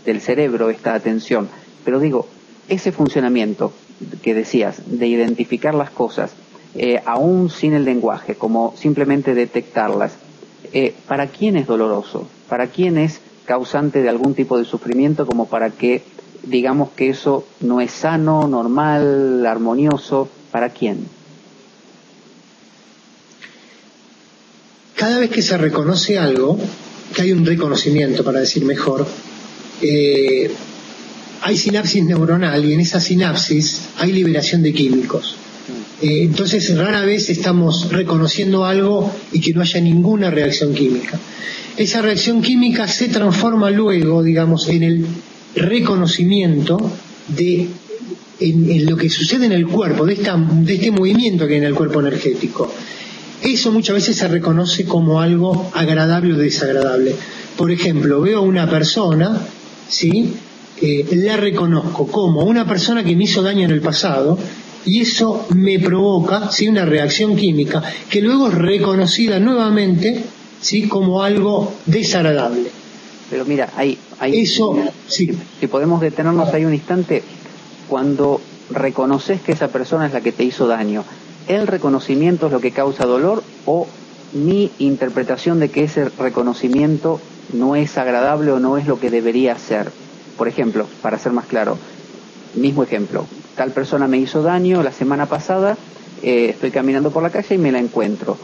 del cerebro esta atención. Pero digo, ese funcionamiento que decías, de identificar las cosas, aún sin el lenguaje, como simplemente detectarlas, ¿para quién es doloroso? ¿Para quién es causante de algún tipo de sufrimiento, como para que digamos que eso no es sano, normal, armonioso? ¿Para quién? Cada vez que se reconoce algo, que hay un reconocimiento, para decir mejor, hay sinapsis neuronal, y en esa sinapsis hay liberación de químicos. Entonces rara vez estamos reconociendo algo y que no haya ninguna reacción química. Esa reacción química se transforma luego, digamos, en el reconocimiento en lo que sucede en el cuerpo, de este movimiento que hay en el cuerpo energético. Eso muchas veces se reconoce como algo agradable o desagradable. Por ejemplo, veo a una persona, ¿sí?, la reconozco como una persona que me hizo daño en el pasado, y eso me provoca, ¿sí?, una reacción química que luego es reconocida nuevamente, ¿sí?, como algo desagradable. Pero mira, hay eso, sí. Si podemos detenernos ahí un instante, cuando reconoces que esa persona es la que te hizo daño, ¿el reconocimiento es lo que causa dolor o mi interpretación de que ese reconocimiento no es agradable o no es lo que debería ser? Por ejemplo, para ser más claro, mismo ejemplo, tal persona me hizo daño la semana pasada, estoy caminando por la calle y me la encuentro.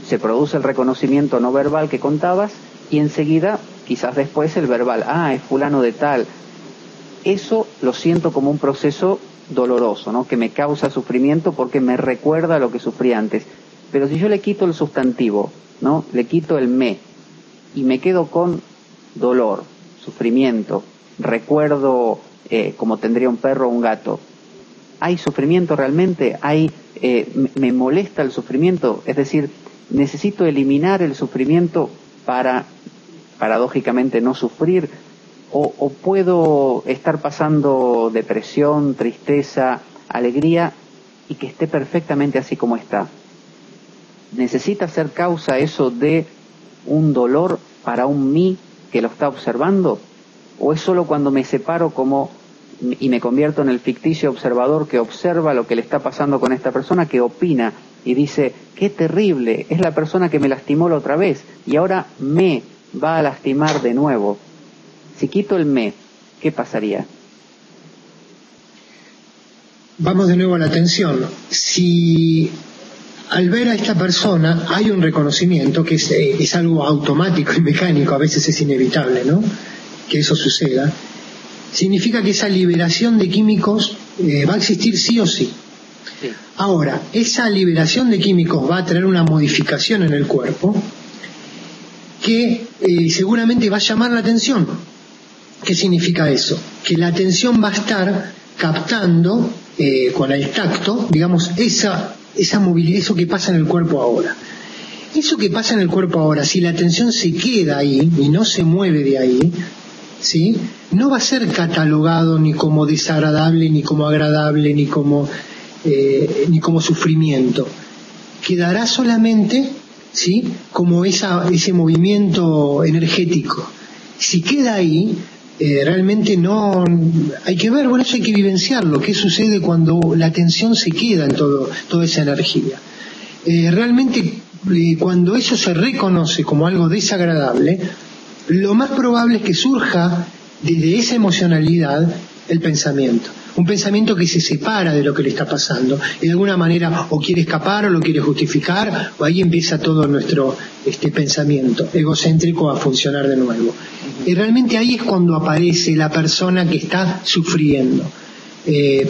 Se produce el reconocimiento no verbal que contabas y enseguida, quizás después, el verbal, es fulano de tal. Eso lo siento como un proceso doloroso, ¿no?, que me causa sufrimiento porque me recuerda a lo que sufrí antes. Pero si yo le quito el sustantivo, ¿no?, le quito el me y me quedo con dolor, sufrimiento, recuerdo como tendría un perro o un gato, ¿hay sufrimiento realmente? ¿Me molesta el sufrimiento? Es decir, ¿necesito eliminar el sufrimiento para, paradójicamente, no sufrir? ¿O puedo estar pasando depresión, tristeza, alegría y que esté perfectamente así como está? ¿Necesita ser causa eso de un dolor para un mí que lo está observando? ¿O es solo cuando me separo y me convierto en el ficticio observador que observa lo que le está pasando con esta persona, que opina y dice, qué terrible, es la persona que me lastimó la otra vez y ahora me va a lastimar de nuevo? Si quito el me, ¿qué pasaría? Vamos de nuevo a la atención. Si al ver a esta persona hay un reconocimiento, que es algo automático y mecánico, a veces es inevitable, ¿no?, que eso suceda, significa que esa liberación de químicos va a existir sí o sí. Sí. Ahora, esa liberación de químicos va a traer una modificación en el cuerpo que seguramente va a llamar la atención. ¿Qué significa eso? Que la atención va a estar captando con el tacto, digamos, esa movilidad, eso que pasa en el cuerpo ahora. Eso que pasa en el cuerpo ahora, si la atención se queda ahí y no se mueve de ahí, ¿sí?, no va a ser catalogado ni como desagradable, ni como agradable, ni como sufrimiento. Quedará solamente, ¿sí?, como ese movimiento energético. Si queda ahí, realmente no hay que ver, bueno, eso hay que vivenciarlo, qué sucede cuando la atención se queda en toda esa energía. Realmente cuando eso se reconoce como algo desagradable, lo más probable es que surja desde esa emocionalidad el pensamiento. Un pensamiento que se separa de lo que le está pasando y de alguna manera o quiere escapar o lo quiere justificar, o ahí empieza todo nuestro pensamiento egocéntrico a funcionar de nuevo. Y realmente ahí es cuando aparece la persona que está sufriendo.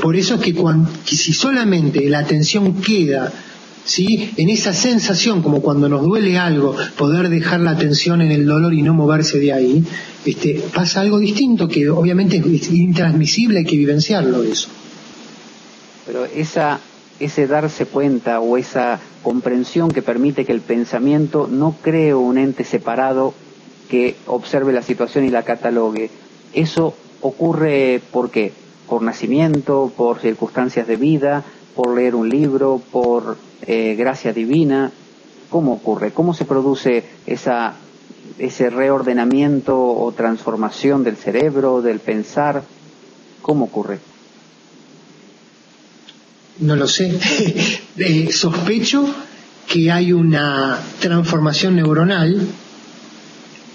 Por eso es que si solamente la atención queda, ¿sí?, en esa sensación, como cuando nos duele algo, poder dejar la atención en el dolor y no moverse de ahí, pasa algo distinto que obviamente es intransmisible, hay que vivenciarlo eso. Pero ese darse cuenta o esa comprensión que permite que el pensamiento no cree un ente separado que observe la situación y la catalogue, ¿eso ocurre por qué? ¿Por nacimiento, por circunstancias de vida, por leer un libro, por gracia divina? ¿Cómo ocurre? ¿Cómo se produce ese reordenamiento o transformación del cerebro, del pensar? ¿Cómo ocurre? No lo sé. Sospecho que hay una transformación neuronal,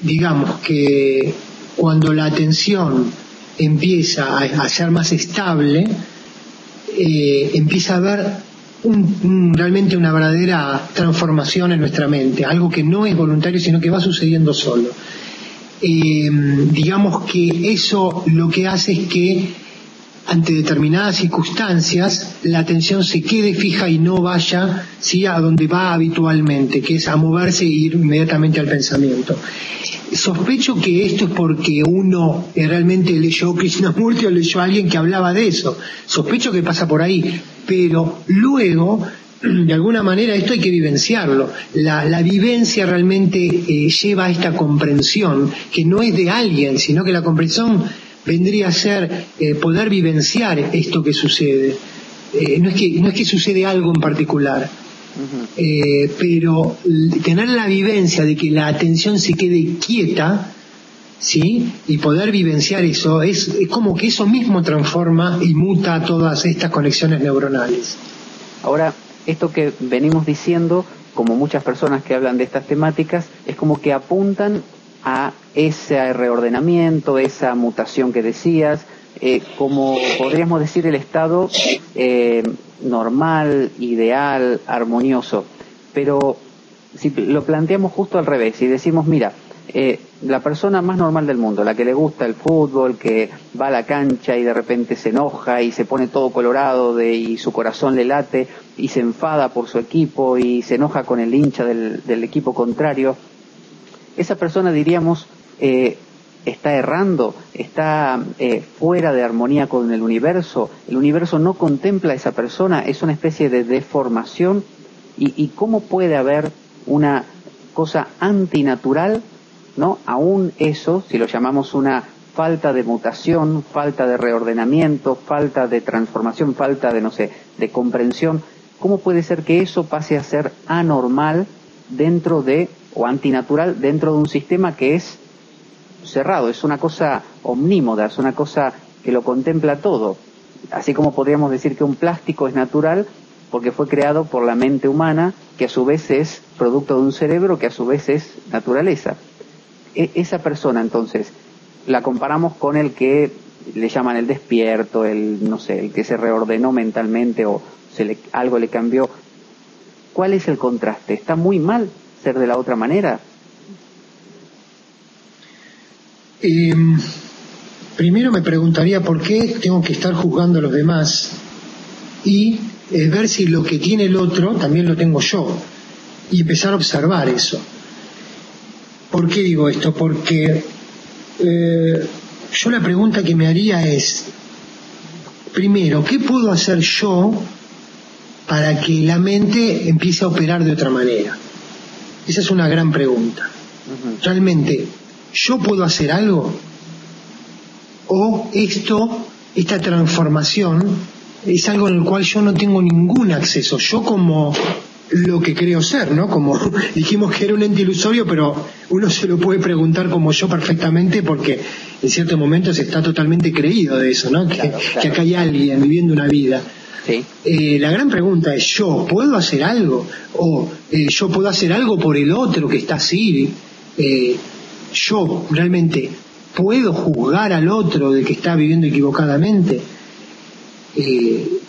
digamos que cuando la atención empieza a ser más estable, empieza a haber realmente una verdadera transformación en nuestra mente, algo que no es voluntario sino que va sucediendo solo. Digamos que eso lo que hace es que ante determinadas circunstancias la atención se quede fija y no vaya, ¿sí?, a donde va habitualmente, que es a moverse e ir inmediatamente al pensamiento. Sospecho que esto es porque uno realmente leyó Krishnamurti o leyó a alguien que hablaba de eso. Sospecho que pasa por ahí, pero luego, de alguna manera, esto hay que vivenciarlo. La vivencia realmente lleva a esta comprensión, que no es de alguien, sino que la comprensión vendría a ser poder vivenciar esto que sucede. No es que sucede algo en particular. Pero tener la vivencia de que la atención se quede quieta, ¿sí?, y poder vivenciar eso, es como que eso mismo transforma y muta todas estas conexiones neuronales. Ahora, esto que venimos diciendo, como muchas personas que hablan de estas temáticas, es como que apuntan a ese reordenamiento, esa mutación que decías, como podríamos decir el estado normal, ideal, armonioso. Pero si lo planteamos justo al revés y decimos, mira, la persona más normal del mundo, la que le gusta el fútbol, que va a la cancha y de repente se enoja y se pone todo colorado y su corazón le late y se enfada por su equipo y se enoja con el hincha del equipo contrario, esa persona, diríamos, está errando, está fuera de armonía con el universo no contempla a esa persona, es una especie de deformación. ¿Y cómo puede haber una cosa antinatural, ¿no? Aún eso, si lo llamamos una falta de mutación, falta de reordenamiento, falta de transformación, falta de comprensión, ¿cómo puede ser que eso pase a ser anormal o antinatural dentro de un sistema que es cerrado, es una cosa omnímoda, es una cosa que lo contempla todo. Así como podríamos decir que un plástico es natural porque fue creado por la mente humana, que a su vez es producto de un cerebro que a su vez es naturaleza. Esa persona, entonces, la comparamos con el que le llaman el despierto, el que se reordenó mentalmente o algo le cambió. ¿Cuál es el contraste? ¿Está muy mal ser de la otra manera? Primero me preguntaría por qué tengo que estar juzgando a los demás y ver si lo que tiene el otro también lo tengo yo y empezar a observar eso. ¿Por qué digo esto? Porque yo la pregunta que me haría es, primero, ¿qué puedo hacer yo para que la mente empiece a operar de otra manera? Esa es una gran pregunta. ¿Realmente yo puedo hacer algo? ¿O esta transformación es algo en el cual yo no tengo ningún acceso? Yo como lo que creo ser, ¿no? Como dijimos que era un ente ilusorio, pero uno se lo puede preguntar como yo perfectamente porque en ciertos momentos está totalmente creído de eso, ¿no? Claro. Que acá hay alguien viviendo una vida. Sí. La gran pregunta es, ¿yo puedo hacer algo? ¿O yo puedo hacer algo por el otro que está así? ¿Yo realmente puedo juzgar al otro de que está viviendo equivocadamente?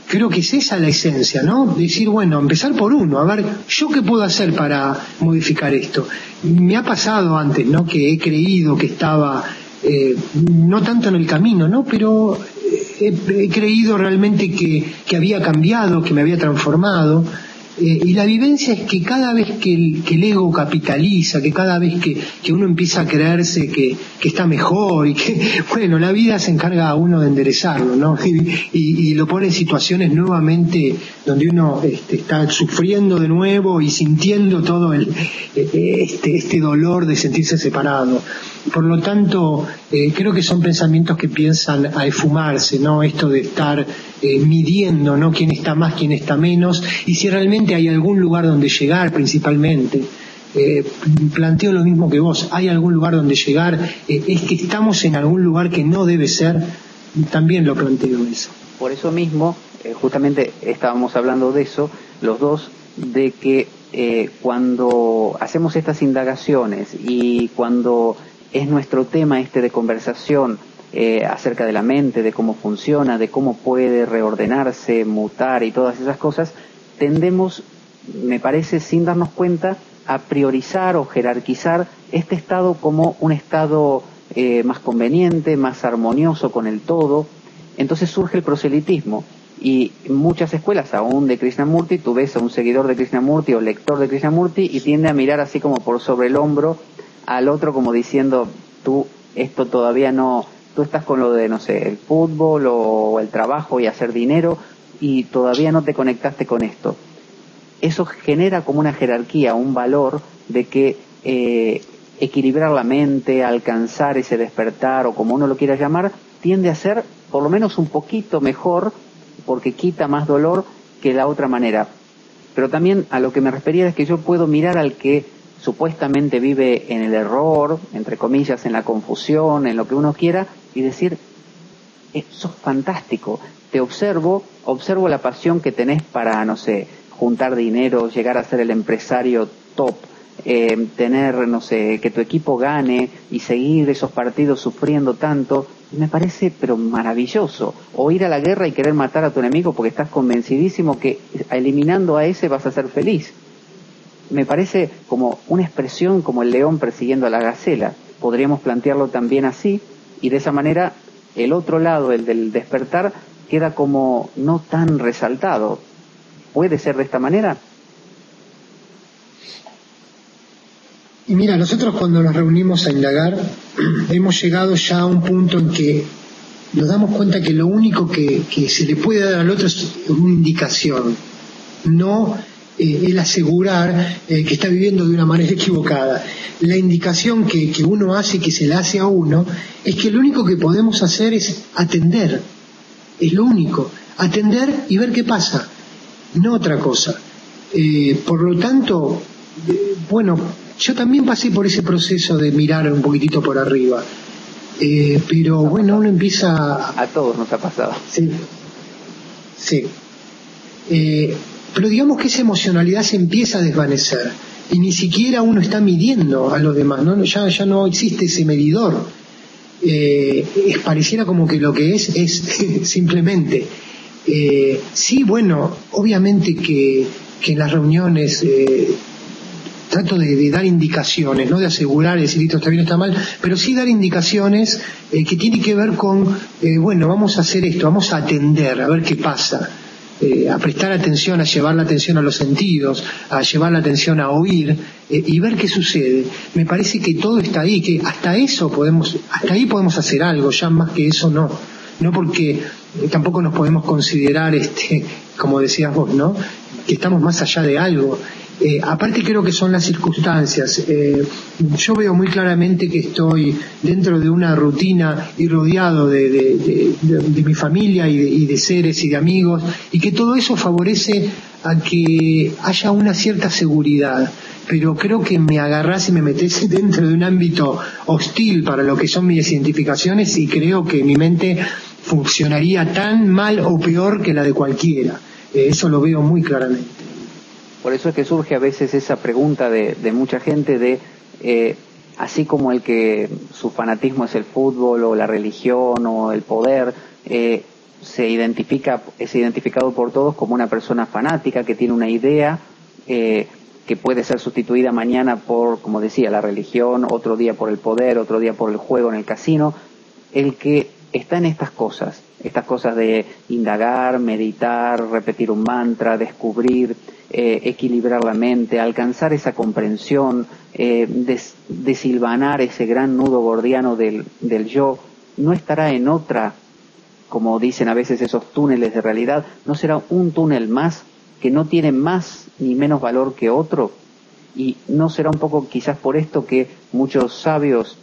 Creo que es esa la esencia, ¿no? Decir, bueno, empezar por uno, a ver, ¿yo qué puedo hacer para modificar esto? Me ha pasado antes, ¿no? Que he creído que estaba, no tanto en el camino, ¿no? Pero he creído realmente que había cambiado, que me había transformado. Y la vivencia es que cada vez que el ego capitaliza, que cada vez que uno empieza a creerse que está mejor y que, bueno, la vida se encarga a uno de enderezarlo, ¿no? Y lo pone en situaciones nuevamente donde uno está sufriendo de nuevo y sintiendo todo este dolor de sentirse separado. Por lo tanto, creo que son pensamientos que piensan a esfumarse, ¿no? Esto de estar midiendo, ¿no? Quién está más, quién está menos, y si realmente hay algún lugar donde llegar principalmente. Planteo lo mismo que vos, hay algún lugar donde llegar, es que estamos en algún lugar que no debe ser, también lo planteo eso. Por eso mismo, justamente estábamos hablando de eso, los dos, de que cuando hacemos estas indagaciones y cuando es nuestro tema de conversación acerca de la mente, de cómo funciona, de cómo puede reordenarse, mutar y todas esas cosas, tendemos, me parece, sin darnos cuenta, a priorizar o jerarquizar este estado como un estado más conveniente, más armonioso con el todo. Entonces surge el proselitismo. Y muchas escuelas, aún de Krishnamurti, tú ves a un seguidor de Krishnamurti o lector de Krishnamurti y tiende a mirar así como por sobre el hombro al otro como diciendo, esto todavía no, tú estás con lo de, no sé, el fútbol o el trabajo y hacer dinero y todavía no te conectaste con esto. Eso genera como una jerarquía, un valor de que equilibrar la mente, alcanzar ese despertar o como uno lo quiera llamar, tiende a ser por lo menos un poquito mejor porque quita más dolor que la otra manera. Pero también a lo que me refería es que yo puedo mirar al que supuestamente vive en el error, entre comillas, en la confusión, en lo que uno quiera, y decir, sos fantástico, te observo la pasión que tenés para, no sé, juntar dinero, llegar a ser el empresario top, tener, no sé, que tu equipo gane y seguir esos partidos sufriendo tanto, me parece pero maravilloso. O ir a la guerra y querer matar a tu enemigo porque estás convencidísimo que eliminando a ese vas a ser feliz. Me parece como una expresión como el león persiguiendo a la gacela. Podríamos plantearlo también así y de esa manera el otro lado, el del despertar, queda como no tan resaltado. ¿Puede ser de esta manera? Y mira, nosotros cuando nos reunimos a indagar, hemos llegado ya a un punto en que nos damos cuenta que lo único que se le puede dar al otro es una indicación, no el asegurar que está viviendo de una manera equivocada. La indicación que uno hace, que se la hace a uno, es que lo único que podemos hacer es atender, es lo único, atender y ver qué pasa, no otra cosa. Por lo tanto, bueno, yo también pasé por ese proceso de mirar un poquitito por arriba. Pero bueno, uno empieza... A todos nos ha pasado. Sí, sí. Pero digamos que esa emocionalidad se empieza a desvanecer y ni siquiera uno está midiendo a los demás, ¿no? Ya no existe ese medidor. Pareciera como que lo que es simplemente. Sí, bueno, obviamente que en las reuniones trato de dar indicaciones, no de asegurar, decir esto está bien, está mal, pero sí dar indicaciones que tienen que ver con, bueno, vamos a hacer esto, vamos a atender, a ver qué pasa, a prestar atención, a llevar la atención a los sentidos, a llevar la atención a oír y ver qué sucede. Me parece que todo está ahí, que hasta ahí podemos hacer algo, ya más que eso no porque tampoco nos podemos considerar, como decías vos, ¿no? Que estamos más allá de algo. Aparte creo que son las circunstancias. Yo veo muy claramente que estoy dentro de una rutina y rodeado de mi familia y de seres y de amigos, y que todo eso favorece a que haya una cierta seguridad. Pero creo que me agarrás y me metés dentro de un ámbito hostil para lo que son mis identificaciones, y creo que mi mente funcionaría tan mal o peor que la de cualquiera. Eso lo veo muy claramente. Por eso es que surge a veces esa pregunta de mucha gente de, así como el que su fanatismo es el fútbol o la religión o el poder, es identificado por todos como una persona fanática que tiene una idea que puede ser sustituida mañana por, como decía, la religión, otro día por el poder, otro día por el juego en el casino. El que está en estas cosas de indagar, meditar, repetir un mantra, descubrir, equilibrar la mente, alcanzar esa comprensión, desilvanar ese gran nudo gordiano del yo, no estará en otra, como dicen a veces esos túneles de realidad, no será un túnel más que no tiene más ni menos valor que otro, y no será un poco quizás por esto que muchos sabios,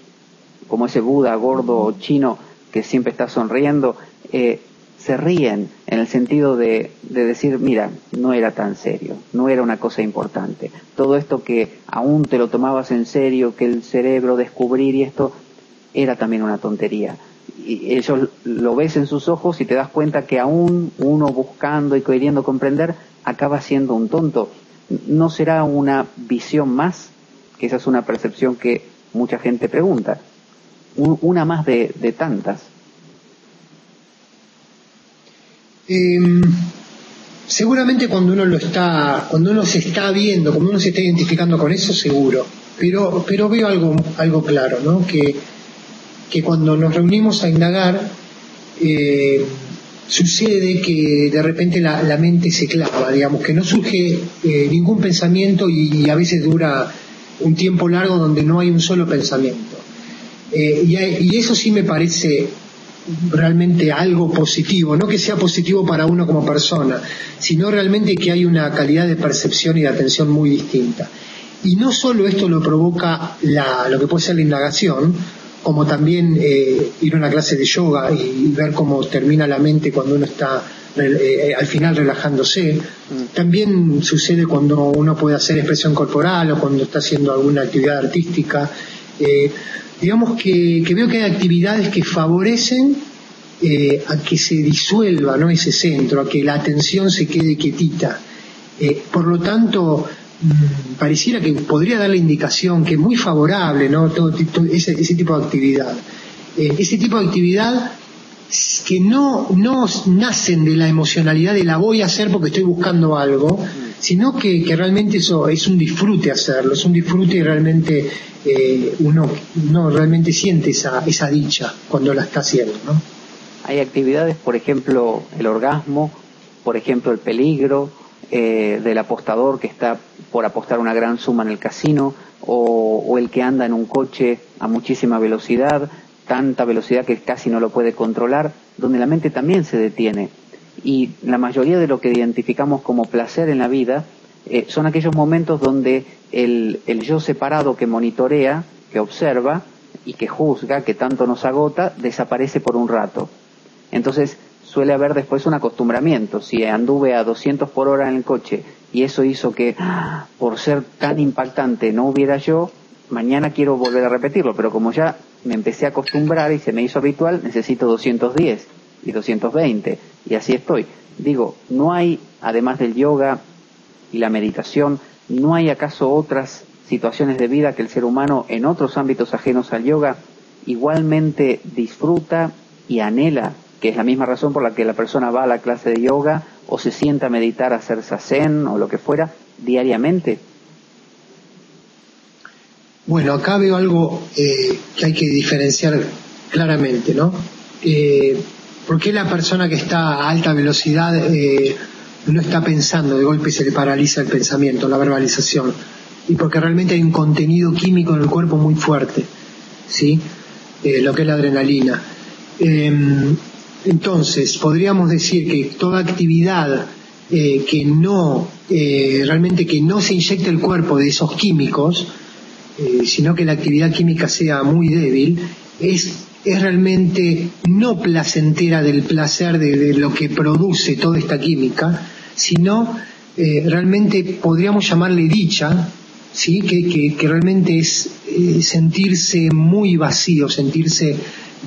como ese Buda gordo chino que siempre está sonriendo, se ríen en el sentido de decir, mira, no era tan serio, no era una cosa importante. Todo esto que aún te lo tomabas en serio, que el cerebro descubrir y esto, era también una tontería. Y ellos lo ves en sus ojos y te das cuenta que aún uno buscando y queriendo comprender acaba siendo un tonto. ¿No será una visión más? Que esa es una percepción que mucha gente pregunta. Una más de tantas. Seguramente cuando uno se está viendo, cuando uno se está identificando con eso, seguro. Pero veo algo claro, ¿no? Que cuando nos reunimos a indagar, sucede que de repente la mente se clava, digamos, que no surge ningún pensamiento y a veces dura un tiempo largo donde no hay un solo pensamiento. Y eso sí me parece realmente algo positivo, no que sea positivo para uno como persona, sino realmente que hay una calidad de percepción y de atención muy distinta. Y no solo esto lo provoca lo que puede ser la indagación, como también ir a una clase de yoga y ver cómo termina la mente cuando uno está al final relajándose. También sucede cuando uno puede hacer expresión corporal o cuando está haciendo alguna actividad artística. Digamos que veo que hay actividades que favorecen a que se disuelva, ¿no?, ese centro, a que la atención se quede quietita. Por lo tanto, pareciera que podría dar la indicación que es muy favorable, ¿no?, todo ese tipo de actividad. Ese tipo de actividad que no nacen de la emocionalidad de la voy a hacer porque estoy buscando algo, sino que realmente eso es un disfrute hacerlo, es un disfrute y realmente uno realmente siente esa dicha cuando la está haciendo, ¿no? Hay actividades, por ejemplo, el orgasmo, por ejemplo, el peligro del apostador que está por apostar una gran suma en el casino, o el que anda en un coche a muchísima velocidad, tanta velocidad que casi no lo puede controlar, donde la mente también se detiene. Y la mayoría de lo que identificamos como placer en la vida son aquellos momentos donde el yo separado que monitorea, que observa y que juzga, que tanto nos agota, desaparece por un rato. Entonces suele haber después un acostumbramiento. Si anduve a 200 por hora en el coche y eso hizo que, por ser tan impactante, no hubiera yo, mañana quiero volver a repetirlo, pero como ya me empecé a acostumbrar y se me hizo habitual, necesito 210 y 220, y así estoy. Digo, ¿no hay, además del yoga y la meditación, no hay acaso otras situaciones de vida que el ser humano en otros ámbitos ajenos al yoga igualmente disfruta y anhela, que es la misma razón por la que la persona va a la clase de yoga o se sienta a meditar, a hacer zazen o lo que fuera diariamente? Bueno, acá veo algo que hay que diferenciar claramente, ¿no? ¿Por qué la persona que está a alta velocidad no está pensando, de golpe se le paraliza el pensamiento, la verbalización? Y porque realmente hay un contenido químico en el cuerpo muy fuerte, ¿sí? Lo que es la adrenalina. Entonces, podríamos decir que toda actividad que no, realmente que no se inyecte el cuerpo de esos químicos, sino que la actividad química sea muy débil, es realmente no placentera del placer de lo que produce toda esta química, sino realmente podríamos llamarle dicha, ¿sí? Que realmente es sentirse muy vacío, sentirse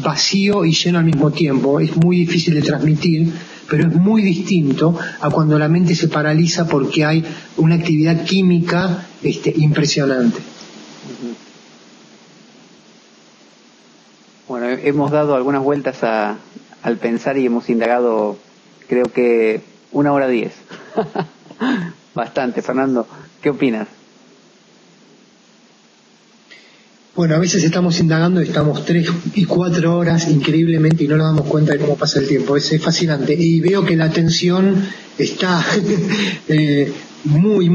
vacío y lleno al mismo tiempo. Es muy difícil de transmitir, pero es muy distinto a cuando la mente se paraliza porque hay una actividad química impresionante. Bueno, hemos dado algunas vueltas al pensar y hemos indagado, creo que 1:10. Bastante. Fernando, ¿qué opinas? Bueno, a veces estamos indagando, estamos 3 y 4 horas increíblemente y no nos damos cuenta de cómo pasa el tiempo. Es fascinante. Y veo que la atención está muy,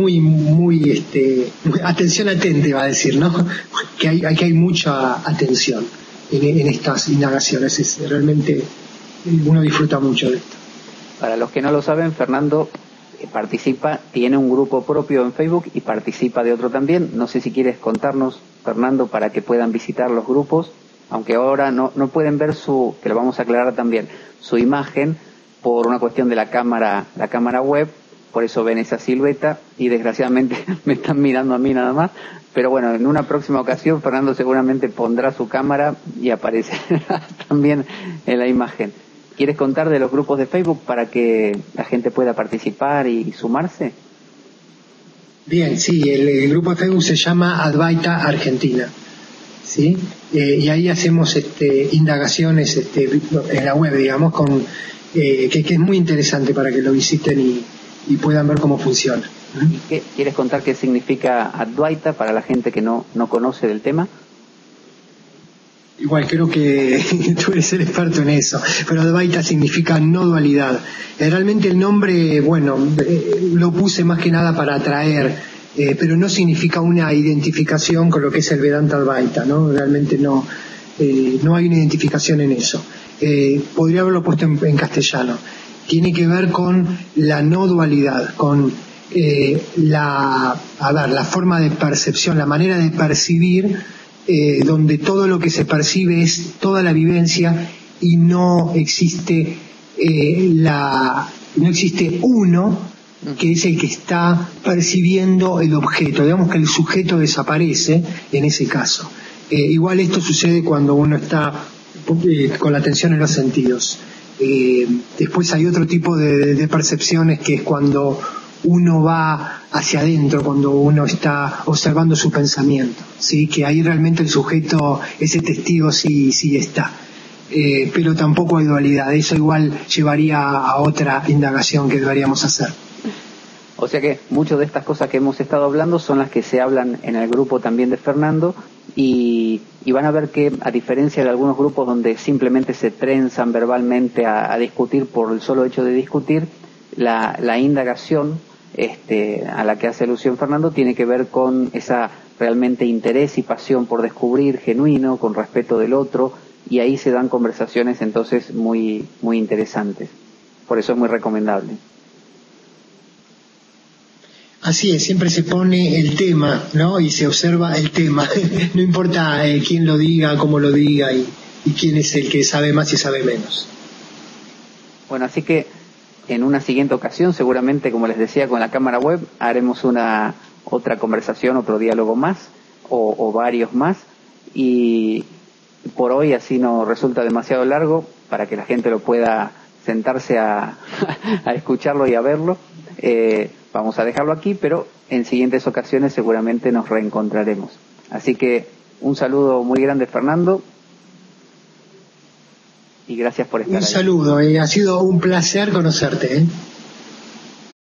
atención atente, va a decir, ¿no? Que hay mucha atención en estas indagaciones. Realmente uno disfruta mucho de esto. Para los que no lo saben, Fernando participa, tiene un grupo propio en Facebook y participa de otro también. No sé si quieres contarnos, Fernando, para que puedan visitar los grupos, aunque ahora no pueden ver que lo vamos a aclarar también, su imagen por una cuestión de la cámara web, por eso ven esa silueta y desgraciadamente me están mirando a mí nada más, pero bueno, en una próxima ocasión Fernando seguramente pondrá su cámara y aparecerá también en la imagen. ¿Quieres contar de los grupos de Facebook para que la gente pueda participar y sumarse? Bien, sí, el grupo de Facebook se llama Advaita Argentina, ¿sí? Y ahí hacemos indagaciones en la web, digamos, que es muy interesante para que lo visiten y puedan ver cómo funciona. ¿Quieres contar qué significa Advaita para la gente que no conoce del tema? Igual creo que tú eres el experto en eso, pero Advaita significa no dualidad. Realmente el nombre, bueno, lo puse más que nada para atraer, pero no significa una identificación con lo que es el Vedanta Advaita, ¿no? Realmente no hay una identificación en eso. Podría haberlo puesto en castellano. Tiene que ver con la no dualidad, con la forma de percepción, la manera de percibir, donde todo lo que se percibe es toda la vivencia y no existe uno que es el que está percibiendo el objeto. Digamos que el sujeto desaparece en ese caso. Igual esto sucede cuando uno está con la atención en los sentidos. Después hay otro tipo de percepciones, que es cuando uno va hacia adentro, cuando uno está observando su pensamiento, ¿sí? Que ahí realmente el sujeto, ese testigo sí está. Pero tampoco hay dualidad. Eso igual llevaría a otra indagación que deberíamos hacer. O sea que muchas de estas cosas que hemos estado hablando son las que se hablan en el grupo también de Fernando, y van a ver que, a diferencia de algunos grupos donde simplemente se trenzan verbalmente a discutir por el solo hecho de discutir, la indagación a la que hace alusión Fernando tiene que ver con esa realmente interés y pasión por descubrir genuino, con respeto del otro, y ahí se dan conversaciones entonces muy interesantes. Por eso es muy recomendable. Así es, siempre se pone el tema, ¿no? Y se observa el tema. No importa quién lo diga, cómo lo diga y quién es el que sabe más y sabe menos. Bueno, así que en una siguiente ocasión, seguramente, como les decía, con la cámara web, haremos otra conversación, otro diálogo más. o varios más, y por hoy, así no resulta demasiado largo para que la gente lo pueda sentarse a escucharlo y a verlo, vamos a dejarlo aquí, pero en siguientes ocasiones seguramente nos reencontraremos. Así que un saludo muy grande, Fernando, y gracias por estar ahí. Un saludo, ha sido un placer conocerte.